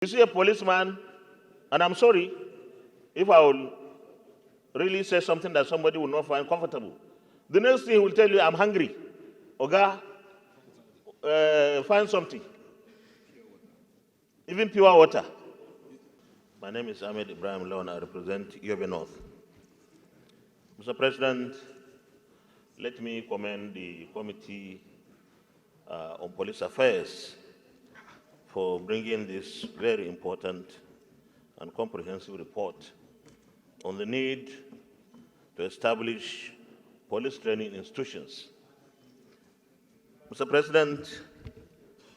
You see a policeman, and I'm sorry if I will really say something that somebody will not find comfortable. The next thing he will tell you, I'm hungry. Oga, find something. Even pure water. My name is Ahmed Lawan. I represent Yobe North. Mr. President, let me commend the Committee on Police Affairs for bringing this very important and comprehensive report on the need to establish police training institutions. Mr. President,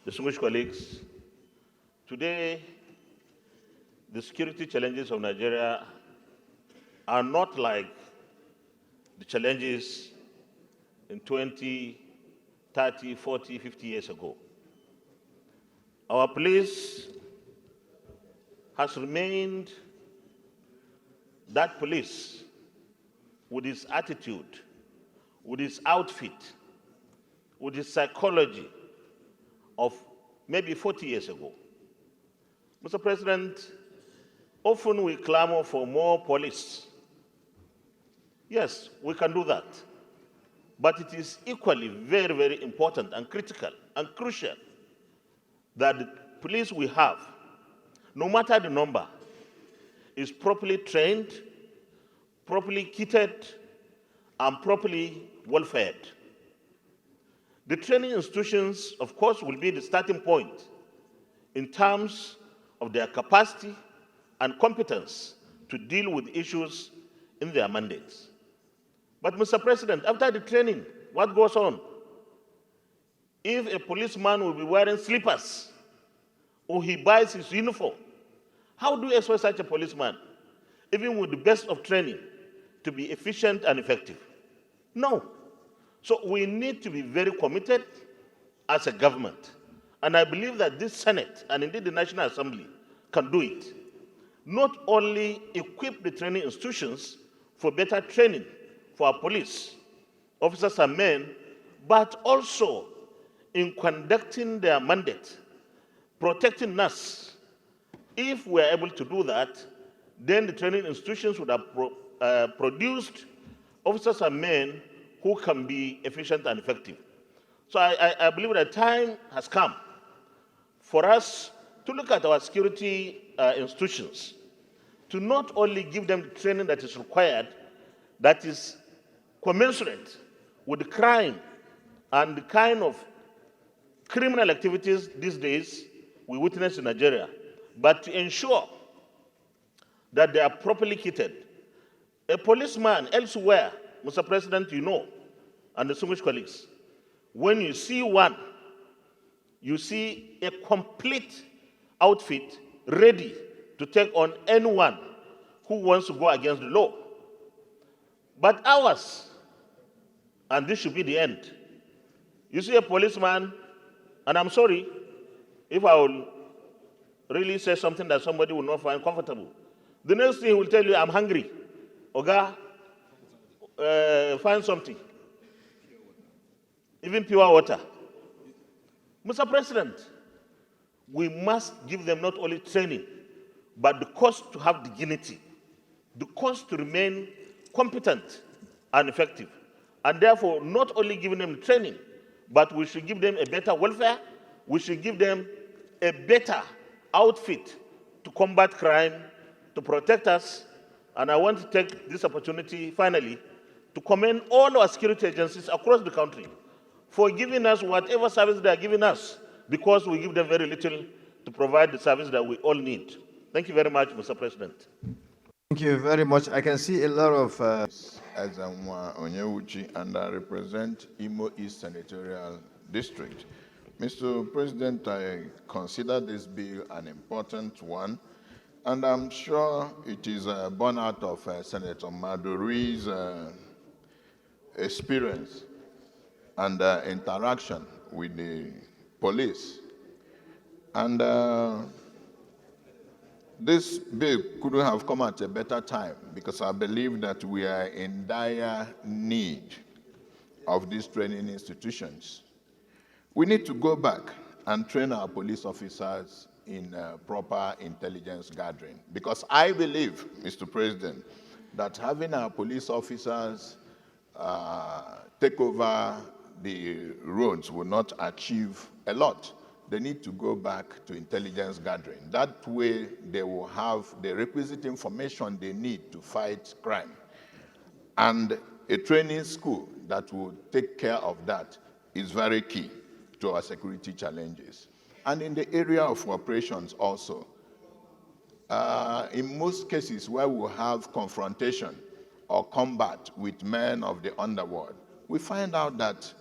distinguished colleagues, today the security challenges of Nigeria are not like the challenges in 20, 30, 40, 50 years ago. Our police has remained that police with its attitude, with its outfit, with its psychology of maybe 40 years ago. Mr. President, often we clamor for more police. Yes, we can do that. But it is equally very, very important and critical and crucial that the police we have, no matter the number, is properly trained, properly kitted, and properly well-fed. The training institutions, of course, will be the starting point in terms of their capacity and competence to deal with issues in their mandates. But, Mr. President, after the training, what goes on? If a policeman will be wearing slippers or he buys his uniform, how do you expect such a policeman, even with the best of training, to be efficient and effective? No. So we need to be very committed as a government. And I believe that this Senate and indeed the National Assembly can do it. Not only equip the training institutions for better training for our police, officers and men, but also in conducting their mandate, protecting us. If we are able to do that, then the training institutions would have produced officers and men who can be efficient and effective. So I believe that time has come for us to look at our security institutions, to not only give them the training that is required, that is commensurate with the crime and the kind of criminal activities these days we witness in Nigeria, but to ensure that they are properly kitted. A policeman elsewhere, Mr. President, you know, and distinguished colleagues, when you see one, you see a complete outfit ready to take on anyone who wants to go against the law. But ours, and this should be the end, you see a policeman, and I'm sorry if I will really say something that somebody will not find comfortable. The next thing he will tell you, I'm hungry. Oga, find something. Even pure water. Mr. President, we must give them not only training, but the cost to have dignity, the cost to remain competent and effective. And therefore, not only giving them training, but we should give them a better welfare, we should give them a better outfit to combat crime, to protect us. And I want to take this opportunity, finally, to commend all our security agencies across the country for giving us whatever service they are giving us, because we give them very little to provide the service that we all need. Thank you very much, Mr. President. Thank you very much. I can see a lot of... Ezanwa Onyewuchi, and I represent Imo East Senatorial District. Mr. President, I consider this bill an important one, and I'm sure it is born out of Senator Maduri's experience and interaction with the police. And this bill couldn't have come at a better time, because I believe that we are in dire need of these training institutions. We need to go back and train our police officers in proper intelligence gathering. Because I believe, Mr. President, that having our police officers take over the roads will not achieve a lot. They need to go back to intelligence gathering. That way, they will have the requisite information they need to fight crime. And a training school that will take care of that is very key to our security challenges. And in the area of operations also, in most cases where we have confrontation or combat with men of the underworld, we find out that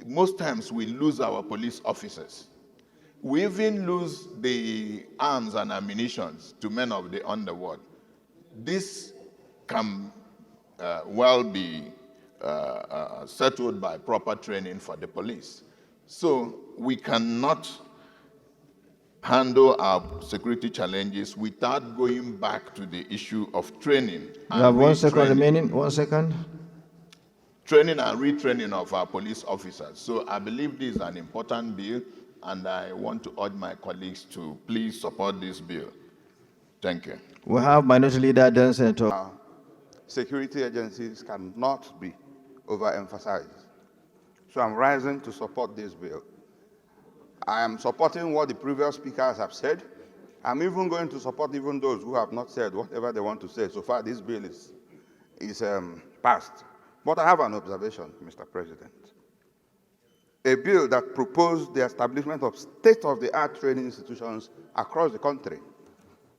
most times we lose our police officers. We even lose the arms and ammunition to men of the underworld. This can well be settled by proper training for the police. So we cannot handle our security challenges without going back to the issue of training. You have 1 second remaining. 1 second. Training and retraining of our police officers. So I believe this is an important bill, and I want to urge my colleagues to please support this bill. Thank you. We have Minority Leader, then Senator. Security agencies cannot be overemphasized. So I'm rising to support this bill. I am supporting what the previous speakers have said. I'm even going to support even those who have not said whatever they want to say. So far, this bill is passed. But I have an observation, Mr. President. A bill that proposed the establishment of state-of-the-art training institutions across the country.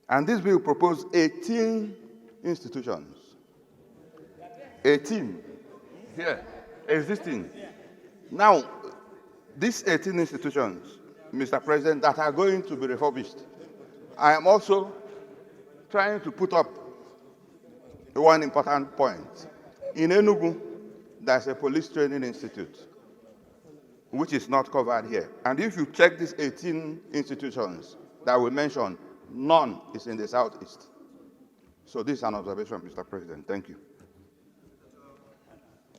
And this bill proposed 18 institutions. 18 here, existing. Now, these 18 institutions, Mr. President, that are going to be refurbished, I am also trying to put up one important point. In Enugu, there's a police training institute, which is not covered here. And if you check these 18 institutions that we mentioned, none is in the Southeast. So this is an observation, Mr. President. Thank you.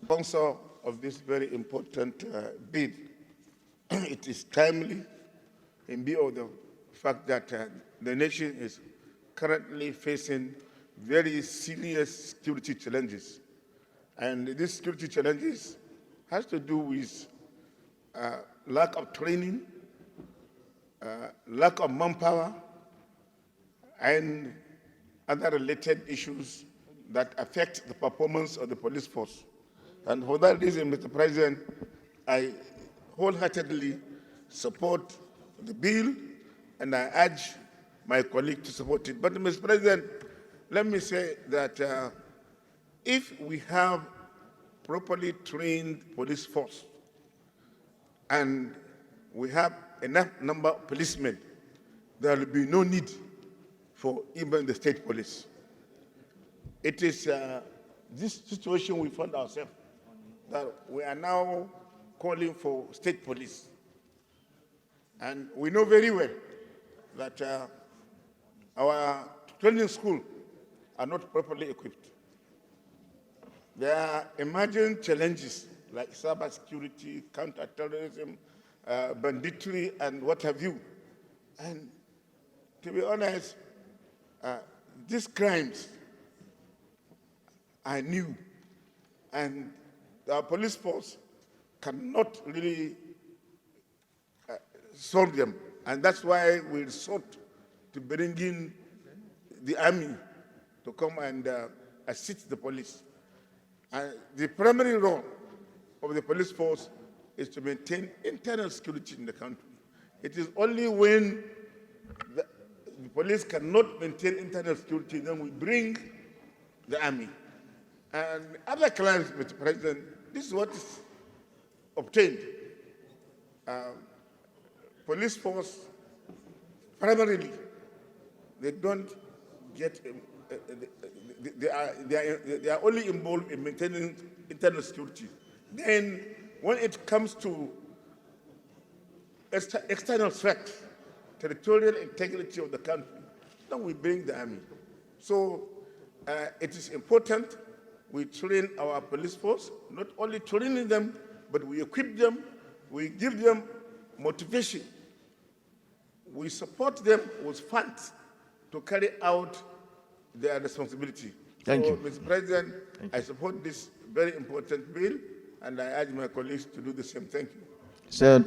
Sponsor of this very important bill. It is timely in view of the fact that the nation is currently facing very serious security challenges. And these security challenges has to do with lack of training, lack of manpower, and other related issues that affect the performance of the police force. And for that reason, Mr. President, I wholeheartedly support the bill, and I urge my colleague to support it. But, Mr. President, let me say that if we have properly trained police force and we have enough number of policemen, there will be no need for even the state police. It is this situation we found ourselves, that we are now calling for state police. And we know very well that our training schools are not properly equipped. There are emerging challenges like cybersecurity, counterterrorism, banditry, and what have you. And to be honest, these crimes are new, and our police force cannot really solve them. And that's why we sought to bring in the army to come and assist the police. The primary role of the police force is to maintain internal security in the country. It is only when the police cannot maintain internal security, then we bring the army. And other clients, Mr. President, this is what is obtained. Police force, primarily, they don't get, they are only involved in maintaining internal security. Then, when it comes to external threat, territorial integrity of the country, then we bring the army. So it is important we train our police force, not only training them, but we equip them, we give them motivation. we support them with funds to carry out their responsibility. Thank you. Mr. President, I support this very important bill, and I urge my colleagues to do the same. Thank you. Senator